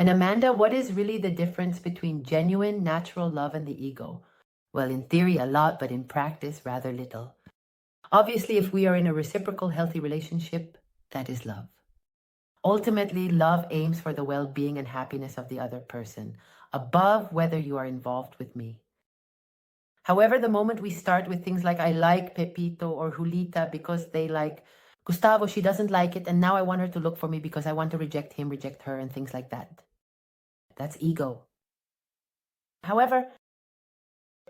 And Amanda, what is really the difference between genuine, natural love and the ego? Well, in theory, a lot, but in practice, rather little. Obviously, if we are in a reciprocal, healthy relationship, that is love. Ultimately, love aims for the well-being and happiness of the other person, above whether you are involved with me. However, the moment we start with things like, I like Pepito or Julita because they like Gustavo, she doesn't like it, and now I want her to look for me because I want to reject him, reject her, and things like that. That's ego. However,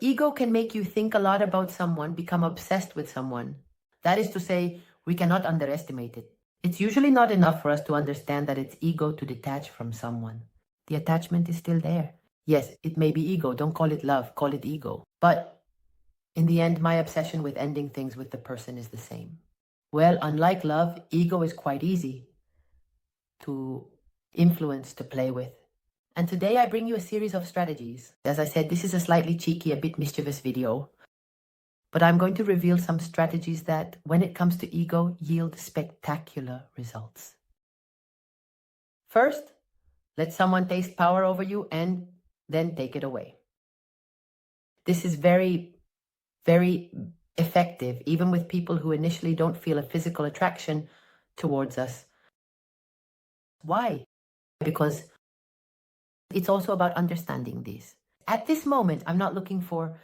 ego can make you think a lot about someone, become obsessed with someone. That is to say, we cannot underestimate it. It's usually not enough for us to understand that it's ego to detach from someone. The attachment is still there. Yes, it may be ego. Don't call it love, call it ego. But in the end, my obsession with ending things with the person is the same. Well, unlike love, ego is quite easy to influence, to play with. And today I bring you a series of strategies. As I said, this is a slightly cheeky, a bit mischievous video. But I'm going to reveal some strategies that, when it comes to ego, yield spectacular results. First, let someone taste power over you and then take it away. This is very, very effective, even with people who initially don't feel a physical attraction towards us. Why? Because it's also about understanding these. At this moment, I'm not looking for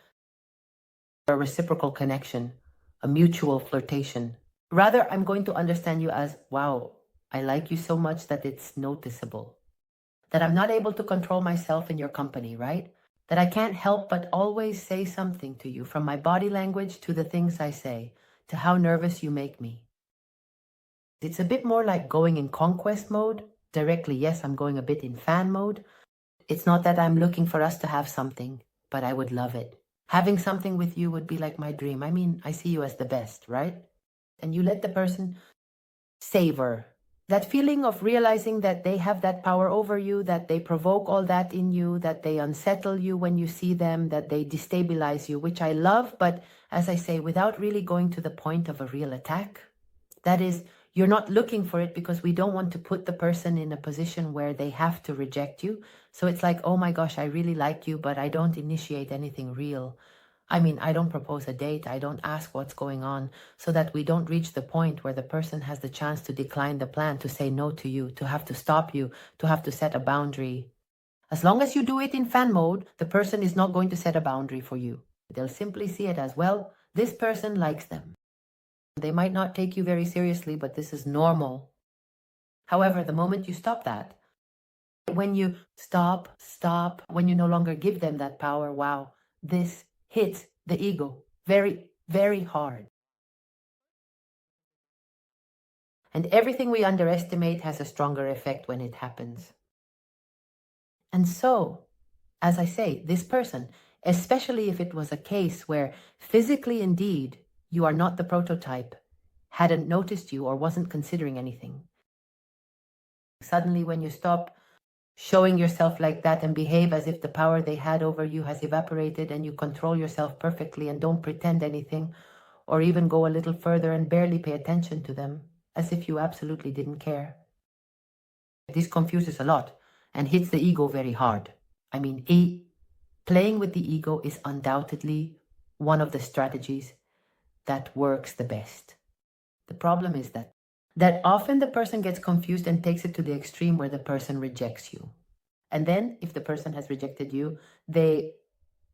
a reciprocal connection, a mutual flirtation. Rather, I'm going to understand you as, wow, I like you so much that it's noticeable. That I'm not able to control myself in your company, right? That I can't help but always say something to you, from my body language to the things I say, to how nervous you make me. It's a bit more like going in conquest mode. Directly, yes, I'm going a bit in fan mode. It's not that I'm looking for us to have something, but I would love it. Having something with you would be like my dream. I mean, I see you as the best, right? And you let the person savor that feeling of realizing that they have that power over you, that they provoke all that in you, that they unsettle you when you see them, that they destabilize you, which I love, but as I say, without really going to the point of a real attack. That is, you're not looking for it because we don't want to put the person in a position where they have to reject you. So it's like, oh my gosh, I really like you, but I don't initiate anything real. I mean, I don't propose a date. I don't ask what's going on, so that we don't reach the point where the person has the chance to decline the plan, to say no to you, to have to stop you, to have to set a boundary. As long as you do it in fan mode, the person is not going to set a boundary for you. They'll simply see it as, well, this person likes them. They might not take you very seriously, but this is normal. However, the moment you stop that, when you stop, when you no longer give them that power, wow, this hits the ego very, very hard. And everything we underestimate has a stronger effect when it happens. And so, as I say, this person, especially if it was a case where physically indeed you are not the prototype, hadn't noticed you or wasn't considering anything. Suddenly when you stop showing yourself like that and behave as if the power they had over you has evaporated, and you control yourself perfectly and don't pretend anything, or even go a little further and barely pay attention to them, as if you absolutely didn't care. This confuses a lot and hits the ego very hard. I mean, playing with the ego is undoubtedly one of the strategies that works the best. The problem is that often the person gets confused and takes it to the extreme where the person rejects you. And then, if the person has rejected you, they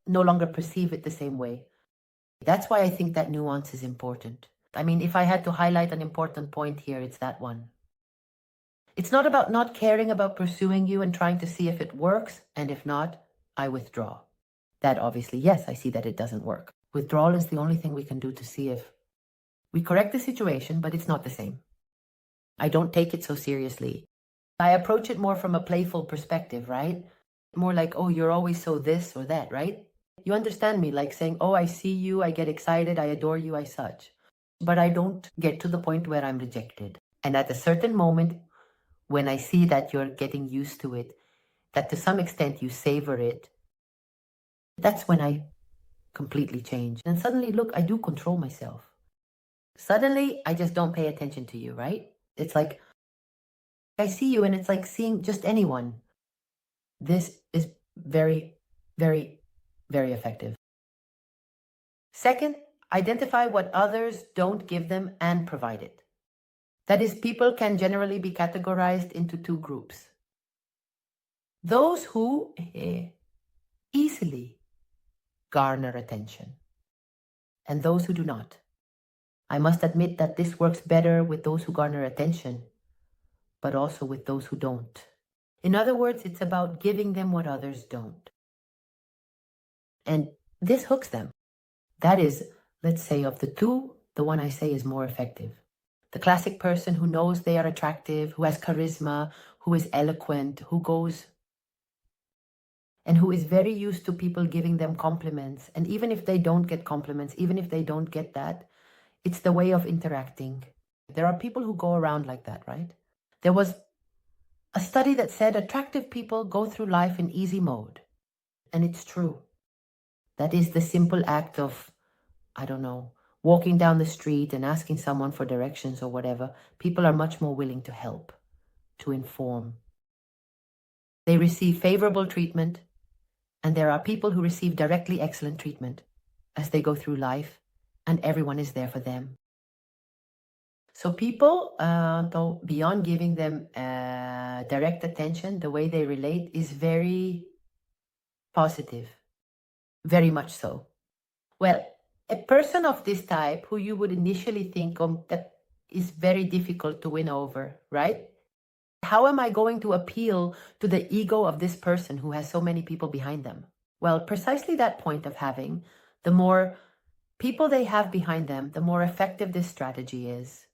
no longer perceive it the same way. That's why I think that nuance is important. I mean, if I had to highlight an important point here, it's that one. It's not about not caring about pursuing you and trying to see if it works, and if not, I withdraw. That obviously, yes, I see that it doesn't work. Withdrawal is the only thing we can do to see if we correct the situation, but it's not the same. I don't take it so seriously. I approach it more from a playful perspective, right? More like, oh, you're always so this or that, right? You understand me, like saying, oh, I see you, I get excited, I adore you, I such. But I don't get to the point where I'm rejected. And at a certain moment, when I see that you're getting used to it, that to some extent you savor it, that's when I completely change. And suddenly, look, I do control myself. Suddenly, I just don't pay attention to you, right? It's like, I see you and it's like seeing just anyone. This is very, very, very effective. Second, identify what others don't give them and provide it. That is, people can generally be categorized into two groups. Those who easily garner attention, and those who do not. I must admit that this works better with those who garner attention, but also with those who don't. In other words, it's about giving them what others don't. And this hooks them. That is, let's say, of the two, the one I say is more effective. The classic person who knows they are attractive, who has charisma, who is eloquent, who goes and who is very used to people giving them compliments. And even if they don't get compliments, even if they don't get that, it's the way of interacting. There are people who go around like that, right? There was a study that said attractive people go through life in easy mode. And it's true. That is the simple act of, I don't know, walking down the street and asking someone for directions or whatever. People are much more willing to help, to inform. They receive favorable treatment, and there are people who receive directly excellent treatment as they go through life, and everyone is there for them. So people, though, beyond giving them direct attention, the way they relate is very positive, very much so. Well, a person of this type who you would initially think that is very difficult to win over, right? How am I going to appeal to the ego of this person who has so many people behind them? Well, precisely that point of having, the more people they have behind them, the more effective this strategy is.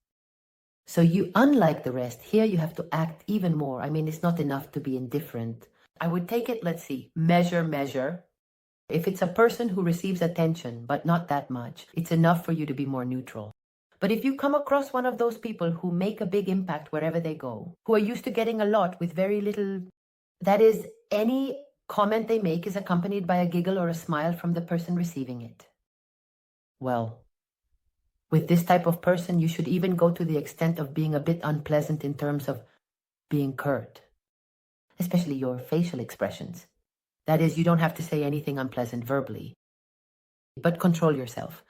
So you, unlike the rest, here you have to act even more. I mean, it's not enough to be indifferent. I would take it, let's see, measure. If it's a person who receives attention, but not that much, it's enough for you to be more neutral. But if you come across one of those people who make a big impact wherever they go, who are used to getting a lot with very little, that is, any comment they make is accompanied by a giggle or a smile from the person receiving it. Well, with this type of person, you should even go to the extent of being a bit unpleasant in terms of being curt, especially your facial expressions. That is, you don't have to say anything unpleasant verbally, but control yourself.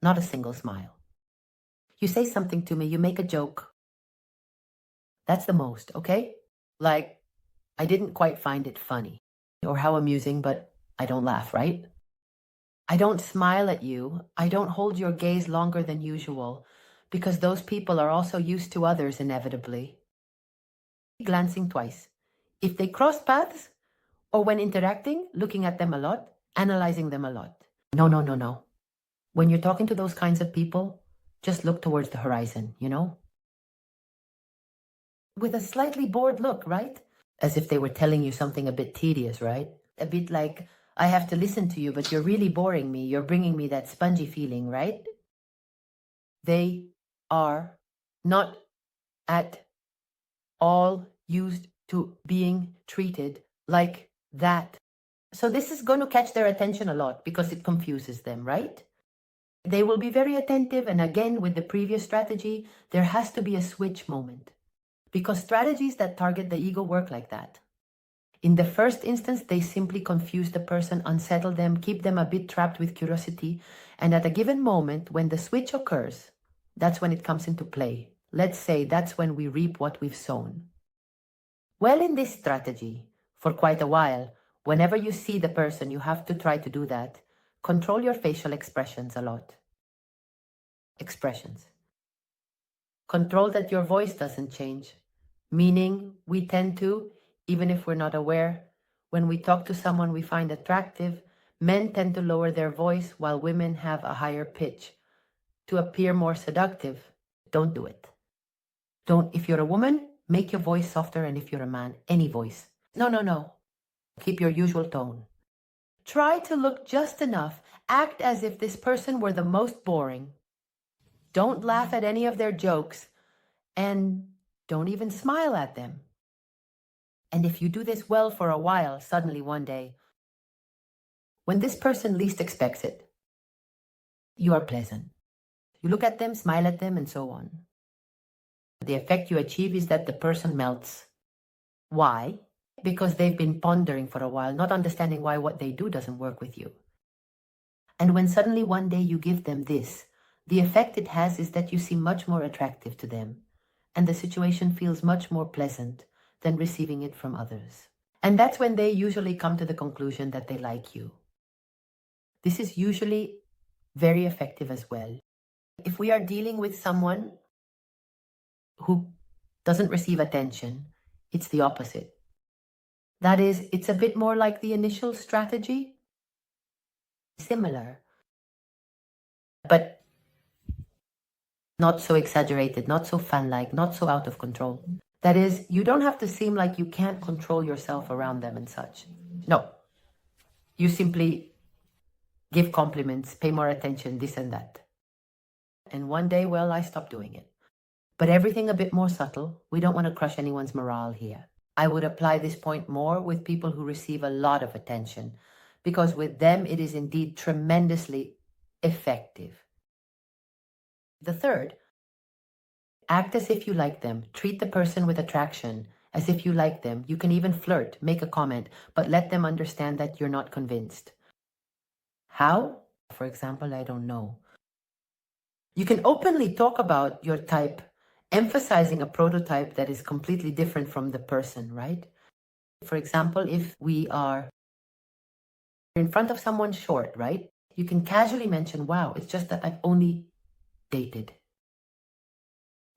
Not a single smile. You say something to me, you make a joke. That's the most, okay? Like, I didn't quite find it funny, or how amusing, but I don't laugh, right? I don't smile at you. I don't hold your gaze longer than usual, because those people are also used to others inevitably. Glancing twice. If they cross paths, or when interacting, looking at them a lot, analyzing them a lot. No. When you're talking to those kinds of people, just look towards the horizon, you know? With a slightly bored look, right? As if they were telling you something a bit tedious, right? A bit like, I have to listen to you, but you're really boring me. You're bringing me that spongy feeling, right? They are not at all used to being treated like that. So this is going to catch their attention a lot because it confuses them, right? They will be very attentive, and again, with the previous strategy, there has to be a switch moment. Because strategies that target the ego work like that. In the first instance, they simply confuse the person, unsettle them, keep them a bit trapped with curiosity, and at a given moment, when the switch occurs, that's when it comes into play. Let's say that's when we reap what we've sown. Well, in this strategy, for quite a while, whenever you see the person, you have to try to do that. Control your facial expressions a lot. Expressions. Control that your voice doesn't change, meaning we tend to, even if we're not aware, when we talk to someone we find attractive, men tend to lower their voice while women have a higher pitch to appear more seductive. Don't do it. Don't, if you're a woman, make your voice softer, and if you're a man, any voice. No. Keep your usual tone. Try to look just enough. Act as if this person were the most boring. Don't laugh at any of their jokes, and don't even smile at them. And if you do this well for a while, suddenly one day, when this person least expects it, you are pleasant. You look at them, smile at them, and so on. The effect you achieve is that the person melts. Why? because they've been pondering for a while, not understanding why what they do doesn't work with you. And when suddenly one day you give them this, the effect it has is that you seem much more attractive to them, and the situation feels much more pleasant than receiving it from others. And that's when they usually come to the conclusion that they like you. This is usually very effective as well. If we are dealing with someone who doesn't receive attention, it's the opposite. That is, it's a bit more like the initial strategy, similar, but not so exaggerated, not so fun-like, not so out of control. That is, you don't have to seem like you can't control yourself around them and such. No, you simply give compliments, pay more attention, this and that. And one day, well, I stopped doing it. But everything a bit more subtle. We don't want to crush anyone's morale here. I would apply this point more with people who receive a lot of attention, because with them it is indeed tremendously effective. The third, act as if you like them. Treat the person with attraction, as if you like them. You can even flirt, make a comment, but let them understand that you're not convinced. How? For example, I don't know. You can openly talk about your type, emphasizing a prototype that is completely different from the person, right? For example, if we are in front of someone short, right? You can casually mention, wow, it's just that I've only dated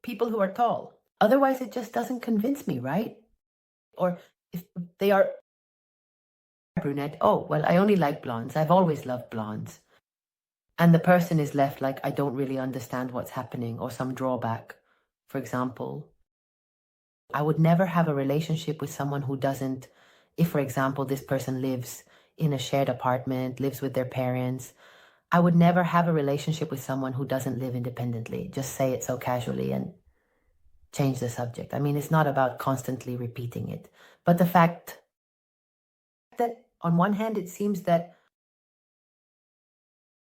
people who are tall. Otherwise, it just doesn't convince me, right? Or if they are brunette, oh, well, I only like blondes. I've always loved blondes. And the person is left like, I don't really understand what's happening, or some drawback. For example, I would never have a relationship with someone who doesn't, if, for example, this person lives in a shared apartment, lives with their parents, I would never have a relationship with someone who doesn't live independently. Just say it so casually and change the subject. I mean, it's not about constantly repeating it. But the fact that on one hand, it seems that,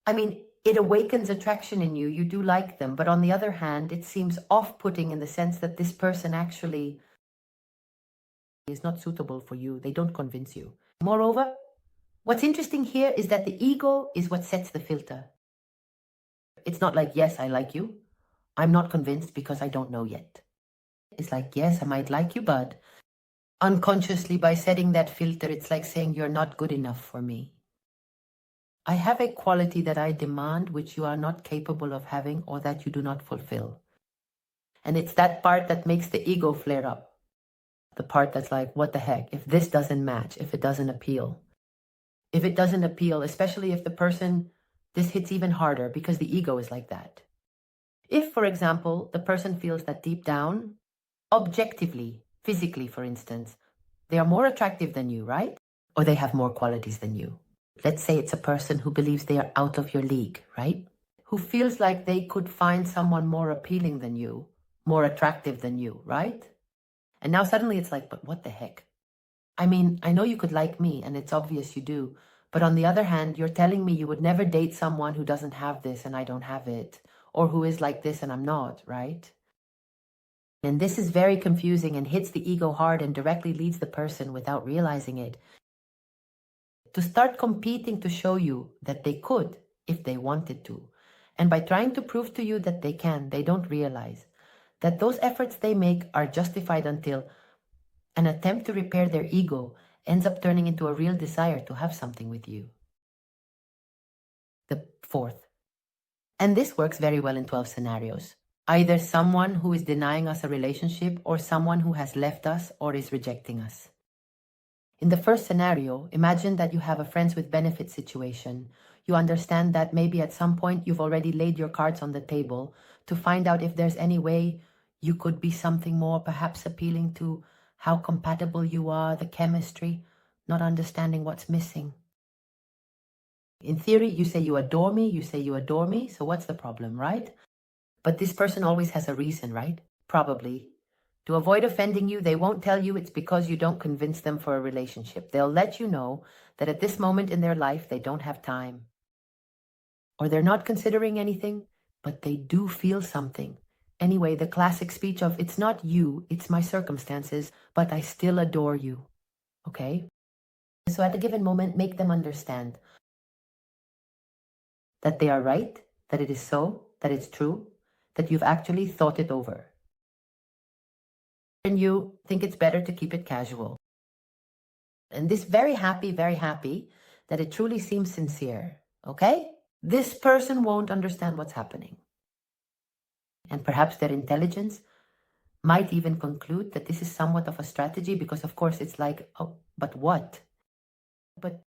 I mean, it awakens attraction in you. You do like them. But on the other hand, it seems off-putting in the sense that this person actually is not suitable for you. They don't convince you. Moreover, what's interesting here is that the ego is what sets the filter. It's not like, yes, I like you. I'm not convinced because I don't know yet. It's like, yes, I might like you, but unconsciously by setting that filter, it's like saying you're not good enough for me. I have a quality that I demand which you are not capable of having or that you do not fulfill. And it's that part that makes the ego flare up. The part that's like, what the heck, if this doesn't match, if it doesn't appeal. If it doesn't appeal, especially if the person, this hits even harder because the ego is like that. If, for example, the person feels that deep down, objectively, physically, for instance, they are more attractive than you, right? Or they have more qualities than you. Let's say it's a person who believes they are out of your league, right? Who feels like they could find someone more appealing than you, more attractive than you, right? And now suddenly it's like, but what the heck? I mean, I know you could like me, and it's obvious you do. But on the other hand, you're telling me you would never date someone who doesn't have this and I don't have it, or who is like this and I'm not, right? And this is very confusing and hits the ego hard and directly leads the person, without realizing it, to start competing to show you that they could if they wanted to. And by trying to prove to you that they can, they don't realize that those efforts they make are justified until an attempt to repair their ego ends up turning into a real desire to have something with you. The fourth. And this works very well in 12 scenarios. Either someone who is denying us a relationship or someone who has left us or is rejecting us. In the first scenario, imagine that you have a friends with benefits situation. You understand that maybe at some point you've already laid your cards on the table to find out if there's any way you could be something more, perhaps appealing to how compatible you are, the chemistry, not understanding what's missing. In theory, you say you adore me, so what's the problem, right? But this person always has a reason, right? Probably. To avoid offending you, they won't tell you it's because you don't convince them for a relationship. They'll let you know that at this moment in their life, they don't have time. Or they're not considering anything, but they do feel something. Anyway, the classic speech of, it's not you, it's my circumstances, but I still adore you. Okay? So at a given moment, make them understand that they are right, that it is so, that it's true, that you've actually thought it over. And you think it's better to keep it casual. And this very happy that it truly seems sincere. Okay? This person won't understand what's happening. And perhaps their intelligence might even conclude that this is somewhat of a strategy because, of course, it's like, oh, but what? But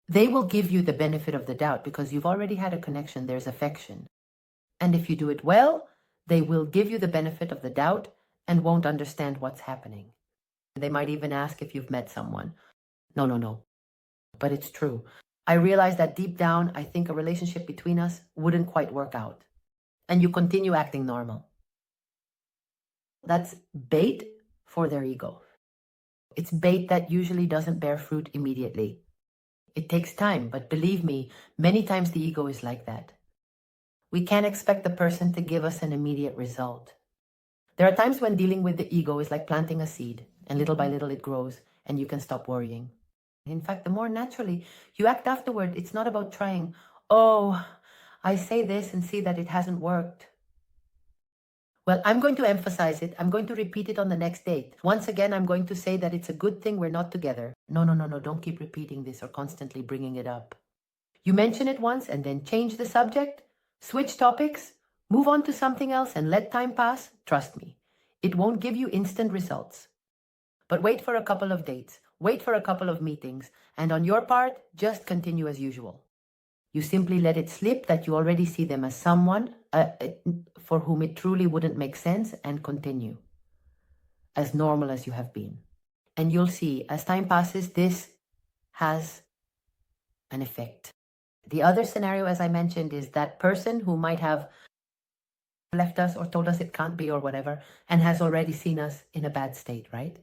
they will give you the benefit of the doubt because you've already had a connection, there's affection. And if you do it well, they will give you the benefit of the doubt and won't understand what's happening. They might even ask if you've met someone. No. But it's true. I realize that deep down, I think a relationship between us wouldn't quite work out. And you continue acting normal. That's bait for their ego. It's bait that usually doesn't bear fruit immediately. It takes time, but believe me, many times the ego is like that. We can't expect the person to give us an immediate result. There are times when dealing with the ego is like planting a seed, and little by little it grows, and you can stop worrying. In fact, the more naturally you act afterward, it's not about trying, oh, I say this and see that it hasn't worked. Well, I'm going to emphasize it. I'm going to repeat it on the next date. Once again, I'm going to say that it's a good thing we're not together. No. Don't keep repeating this or constantly bringing it up. You mention it once and then change the subject, switch topics, move on to something else and let time pass. Trust me, it won't give you instant results. But wait for a couple of dates, wait for a couple of meetings, and on your part, just continue as usual. You simply let it slip that you already see them as someone for whom it truly wouldn't make sense and continue as normal as you have been. And you'll see, as time passes, this has an effect. The other scenario, as I mentioned, is that person who might have left us or told us it can't be or whatever, and has already seen us in a bad state, right?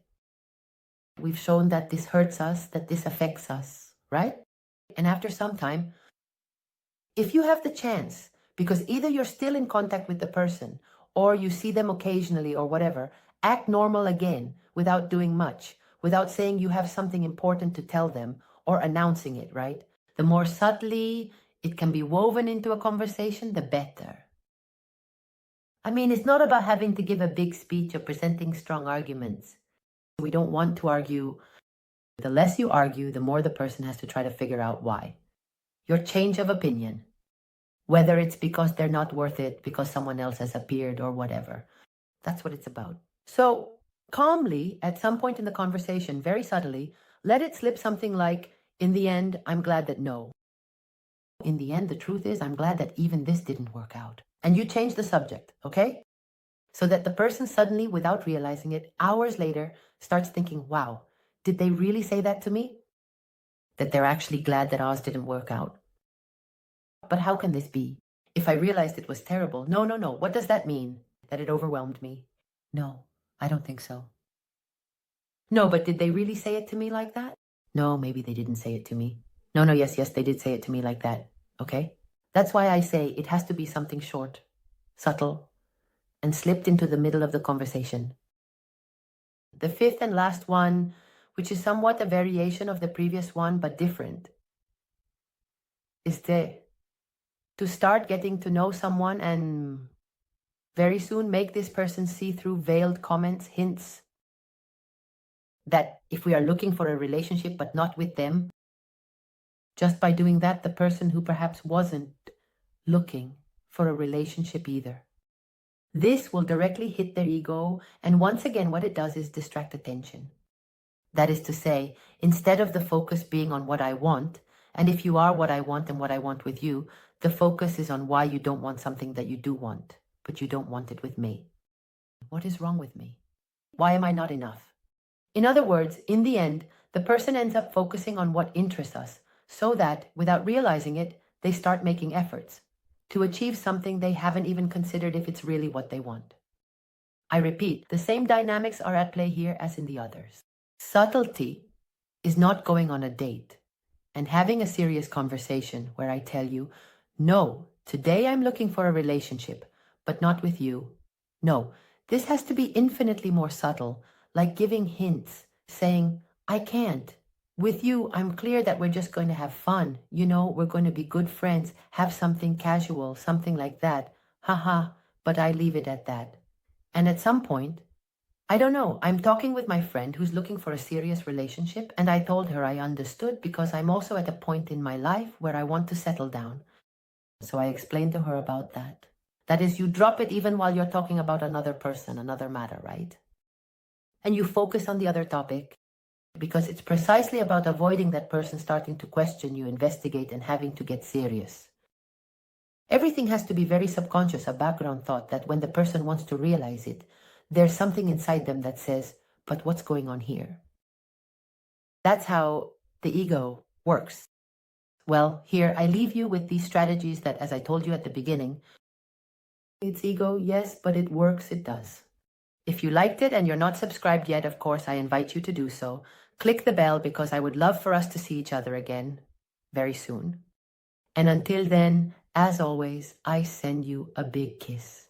We've shown that this hurts us, that this affects us, right? And after some time, if you have the chance, because either you're still in contact with the person or you see them occasionally or whatever, act normal again without doing much, without saying you have something important to tell them or announcing it, right? The more subtly it can be woven into a conversation, the better. I mean, it's not about having to give a big speech or presenting strong arguments. We don't want to argue. The less you argue, the more the person has to try to figure out why. Your change of opinion, whether it's because they're not worth it, because someone else has appeared or whatever. That's what it's about. So calmly, at some point in the conversation, very subtly, let it slip something like, in the end, I'm glad that no. In the end, the truth is, I'm glad that even this didn't work out. And you change the subject, okay? So that the person suddenly, without realizing it, hours later, starts thinking, wow, did they really say that to me? That they're actually glad that ours didn't work out. But how can this be? If I realized it was terrible, no. What does that mean? That it overwhelmed me? No, I don't think so. No, but did they really say it to me like that? No, maybe they didn't say it to me. No, yes, they did say it to me like that. Okay? That's why I say it has to be something short, subtle, and slipped into the middle of the conversation. The fifth and last one, which is somewhat a variation of the previous one, but different, is to start getting to know someone and very soon make this person see through veiled comments, hints, that if we are looking for a relationship but not with them, just by doing that, the person who perhaps wasn't looking for a relationship either. This will directly hit their ego, and once again, what it does is distract attention. That is to say, instead of the focus being on what I want, and if you are what I want and what I want with you, the focus is on why you don't want something that you do want, but you don't want it with me. What is wrong with me? Why am I not enough? In other words, in the end, the person ends up focusing on what interests us, so that, without realizing it, they start making efforts to achieve something they haven't even considered if it's really what they want. I repeat, the same dynamics are at play here as in the others. Subtlety is not going on a date and having a serious conversation where I tell you, no, today I'm looking for a relationship, but not with you. No, this has to be infinitely more subtle, like giving hints, saying, I can't. With you, I'm clear that we're just going to have fun. You know, we're going to be good friends, have something casual, something like that. Haha, but I leave it at that. And at some point, I don't know, I'm talking with my friend who's looking for a serious relationship, and I told her I understood because I'm also at a point in my life where I want to settle down. So I explained to her about that. That is, you drop it even while you're talking about another person, another matter, right? And you focus on the other topic because it's precisely about avoiding that person starting to question you, investigate, and having to get serious. Everything has to be very subconscious, a background thought that when the person wants to realize it, there's something inside them that says, but what's going on here? That's how the ego works. Well, here I leave you with these strategies that, as I told you at the beginning, it's ego, yes, but it works, it does. If you liked it and you're not subscribed yet, of course, I invite you to do so. Click the bell because I would love for us to see each other again very soon. And until then, as always, I send you a big kiss.